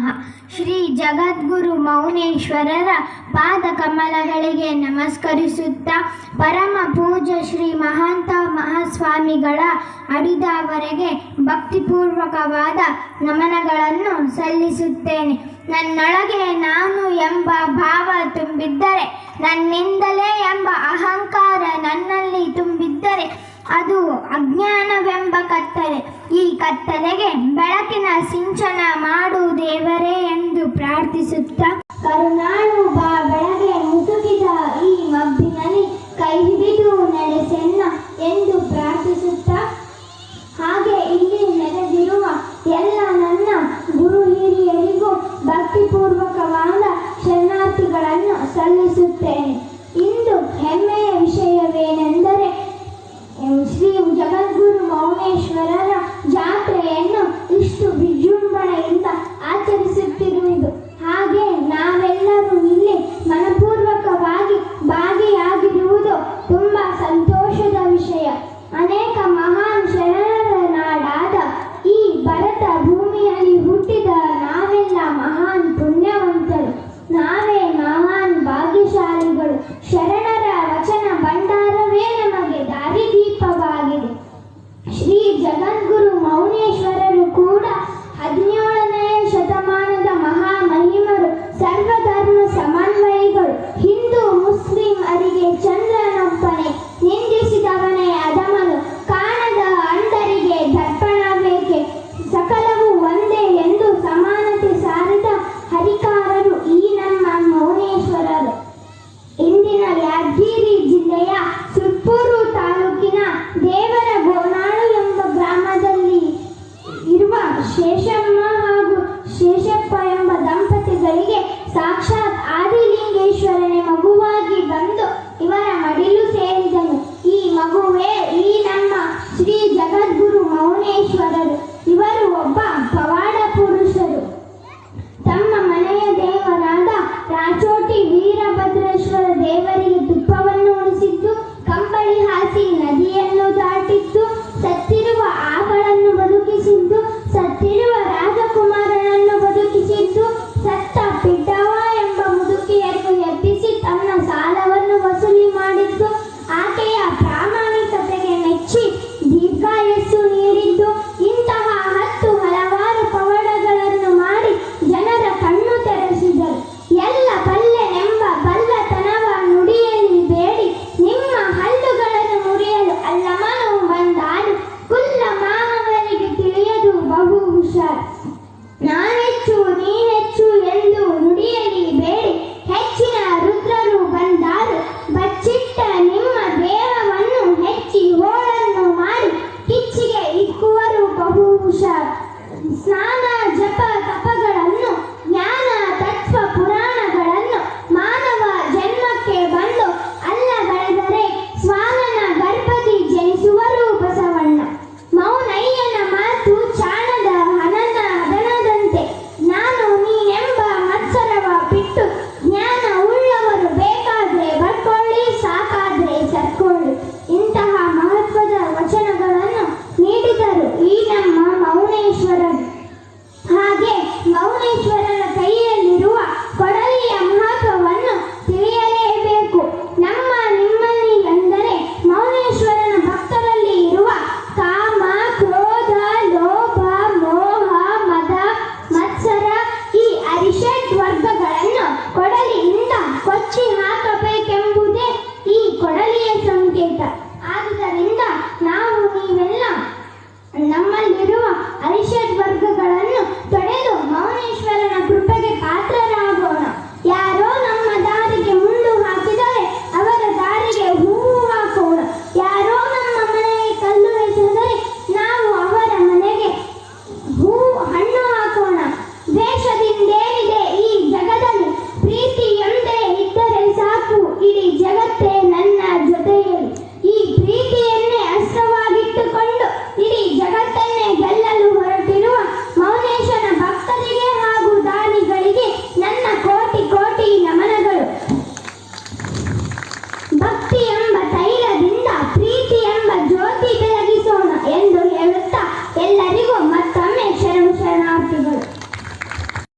ನಮಃ. ಶ್ರೀ ಜಗದ್ಗುರು ಮೌನೇಶ್ವರರ ಪಾದ ಕಮಲಗಳಿಗೆ ನಮಸ್ಕರಿಸುತ್ತಾ ಪರಮ ಪೂಜ್ಯ ಶ್ರೀ ಮಹಾಂತ ಮಹಾಸ್ವಾಮಿಗಳ ಅಡಿದವರೆಗೆ ಭಕ್ತಿಪೂರ್ವಕವಾದ ನಮನಗಳನ್ನು ಸಲ್ಲಿಸುತ್ತೇನೆ. ನನ್ನೊಳಗೆ ನಾನು ಎಂಬ ಭಾವ ತುಂಬಿದ್ದರೆ, ನನ್ನಿಂದಲೇ ಎಂಬ ಅಹಂಕಾರ ನನ್ನಲ್ಲಿ ತುಂಬಿದ್ದರೆ ಅದು ಅಜ್ಞಾನವೆಂಬ ಕತ್ತಲೆ. ಈ ಕತ್ತಲೆಗೆ ಬೆಳಕಿನ ಸಿಂಚನ ಮಾಡು ದೇವರೇ ಎಂದು ಪ್ರಾರ್ಥಿಸುತ್ತಾ, ಕರುಣಾಳು ಬಾ ಬೆಳಗ್ಗೆ ಮುಸುಕಿದ ಈ ಮಬ್ಬಿನಲ್ಲಿ ಕೈ ಹಿಡಿದು ನಡೆಸೆನ್ನ ಎಂದು ಪ್ರಾರ್ಥಿಸುತ್ತಾ, ಹಾಗೆ ಇಲ್ಲಿ ನೆರೆದಿರುವ ಎಲ್ಲ ನನ್ನ ಗುರು ಹಿರಿಯರಿಗೂ ಭಕ್ತಿಪೂರ್ವಕವಾದ ಶರಣಾರ್ಥಿಗಳನ್ನು ಸಲ್ಲಿಸುತ್ತೇನೆ. ಇಂದು ಹೆಮ್ಮೆಯ ವಿಷಯವೇನೆಂದರೆ, ಶ್ರೀ ಜಗದ್ಗುರು ಮೌನೇಶ್ವರರ ಜಾತ್ರೆಯನ್ನು ಇಷ್ಟು ವಿಜೃಂಭಣೆಯಿಂದ ಆಚರಿಸುತ್ತಿರುವುದು. ಹಾಗೆ ನಾವೆಲ್ಲರೂ ಇಲ್ಲಿ ಮನಪೂರ್ವಕವಾಗಿ ಭಾಗಿಯಾಗಿರುವುದು ತುಂಬ ಸಂತೋಷದ ವಿಷಯ. ಅನೇಕ ಮಹಾನ್ ಶರಣರ ನಾಡಾದ ಈ ಭರತ ಭೂಮಿಯಲ್ಲಿ ಹುಟ್ಟಿದ ನಾವೆಲ್ಲ ಮಹಾನ್ ಪುಣ್ಯವಂತರು, ನಾವೇ ಮಹಾನ್ ಭಾಗ್ಯಶಾಲಿಗಳು. ಶರಣರ ವಚನ ಭಂಡಾರವೇ ನಮಗೆ ದಾರಿದೀಪವಾಗಿದೆ. ಶ್ರೀ ಜಗದ್ಗುರು ಮೌನೇಶ್ವರರು ಕೂಡ 17ನೇ ಶತಮಾನದ ಮಹಾಮಹಿಮರು, ಸರ್ವಧರ್ಮ ಸಮನ್ವಯಿಗಳು. ಹಿಂದೂ ಮುಸ್ಲಿಂ ಅರಿಗೆ ಚಂದ್ರನೊಬ್ಬನೇ, ನಿಂದಿಸಿದವನೇ ಅಧಮನು, ಕಾಣದ ಅಂಧರಿಗೆ ದರ್ಪಣವೇಕೆ, ಸಕಲವೂ ಒಂದೇ ಎಂದು ಸಮಾನತೆ ಸಾರಿದ ಹರಿಕಾರರು ಈ ನಮ್ಮ ಮೌನೇಶ್ವರರು. ಇಂದಿನ ಯಾದಗಿರಿ ಜಿಲ್ಲೆಯ ಸುರ್ಪುರ ತಾಲೂಕಿನ ದೇವರ ಗೋನಾಳು ಎಂಬ ಗ್ರಾಮದಲ್ಲಿ ಇರುವ ಶೇಷಮ್ಮ ಹಾಗೂ ಶೇಷಪ್ಪ ಎಂಬ ದಂಪತಿಗಳಿಗೆ ಸಾಕ್ಷಾತ್ ಆದಿಲಿಂಗೇಶ್ವರನೇ ಮಗುವಾಗಿ ಬಂದು ಇವರ ಮಡಿಲು ಸೇರಿದನು. ಈ ಮಗುವೇ ಈ ನಮ್ಮ ಶ್ರೀ ಜಗದ್ಗುರು ಮೌನೇಶ್ವರರು. ಇವರು ಒಬ್ಬ ಪವಾಡ ಪುರುಷರು. ತಮ್ಮ ಮನೆಯ ದೇವರಾದ ರಾಚೋಟಿ ವೀರಭದ್ರೇಶ್ವರ ದೇವರಿಗೆ ತುಪ್ಪವನ್ನು ಉಣಿಸಿದ್ದು, ಕಂಬಳಿ ಹಾಸಿ ನದಿಯನ್ನು ದಾಟಿದ್ದು, ಸತ್ತಿರುವ ಆಕಳನ್ನು ಬದುಕಿಸಿದ್ದು, ಸತ್ತಿರುವ ರಾಜಕುಮಾರನನ್ನು ಬದುಕಿಸಿದ್ದು, ಸತ್ತ ಪಿಡ್ಡವ ಎಂಬ ಮುದುಕಿಯನ್ನು ಎಬ್ಬಿಸಿ ತನ್ನ ಸಾಲವನ್ನು ವಸೂಲಿ ಮಾಡಿದ್ದು, ಆಕೆಯ ಪ್ರಾಮಾಣಿಕತೆಗೆ ಮೆಚ್ಚಿ ದೀರ್ಘಾಯಸ್ಸು ನೀಡಿದ್ದು, ಇಂತಹ 10 ಹಲವಾರು ಪವಾಡಗಳನ್ನು ಮಾಡಿ ಜನರ ಕಣ್ಣು ತೆರೆಸಿದರು. ಎಲ್ಲ ಬಲ್ಲೆನೆಂಬ ಬಲ್ಲತನವ ನುಡಿಯಲಿ ಬೇಡಿ, ನಿಮ್ಮ ಹಲ್ಲುಗಳನ್ನು ಮುರಿಯಲು ಅಲ್ಲಮನು ಬಂದಾನು, ಕುಲ್ಲ ಮಾನವರಿಗೆ ತಿಳಿಯದು ಬಹು ಹುಷಾರ್. ನಾನೆಚ್ಚು ನೀನೆಚ್ಚು ಎಂದು ನುಡಿಯಲಿ ಬೇಡಿ, ಹೆಚ್ಚಿನ ರುದ್ರರು ಬಂದಾರು, ಬಚ್ಚಿಟ್ಟ ನಿಮ್ಮ ದೇಹವನ್ನು ಹೆಚ್ಚಿ ಹೋಳನ್ನು ಮಾಡಿ ಕಿಚ್ಚಿಗೆ ಇಕ್ಕುವರು ಬಹು ಹುಷಾರ್. ಸ್ನಾನ ಜಪ ತಪಗಳನ್ನು, ಜ್ಞಾನ ತತ್ವ ಪುರಾಣಗಳನ್ನು ಮಾನವ ಜನ್ಮಕ್ಕೆ ಬಂದು ಅಲ್ಲಗಳೆದರೆ ಸ್ವಾಮನ ಗರ್ಭದಿ ಜನಿಸುವರು ಬಸವಣ್ಣ. ಮೌನಯ್ಯನ ಮಾತು ಚಾಣದ ಹನನದಂತೆ, ನಾನು ನೀನೆಂಬ ಮತ್ಸರವ ಬಿಟ್ಟು ಜ್ಞಾನ ಉಳ್ಳವರು ಬೇಕಾದ್ರೆ ಬರ್ಕೊಳ್ಳಿ, ಸಾಕಾದ್ರೆ ಸರ್ಕೊಳ್ಳಿ. ಇಂತಹ ಮಹತ್ವದ ವಚನಗಳನ್ನು ನೀಡಿದರು ಈ ನಮ್ಮ ಮೌನೇಶ್ವರರು. ಹಾಗೆ ಮೌನೇಶ್ವರರ ಕೈಯಲ್ಲಿರುವ ಕೊಡಲಿಯ ಮಹತ್ವವನ್ನು ತಿಳಿಯಲೇಬೇಕು. ನಮ್ಮ ನಿಮ್ಮಲ್ಲಿ ಅಂದರೆ ಮೌನೇಶ್ವರನ ಭಕ್ತರಲ್ಲಿ ಇರುವ ಕಾಮ, ಕ್ರೋಧ, ಲೋಭ, ಮೋಹ, ಮದ, ಮತ್ಸರ ಈ ಅರಿಷಡ್ ವರ್ಗಗಳನ್ನು ಕೊಡಲಿಯಿಂದ ಕೊಚ್ಚಿ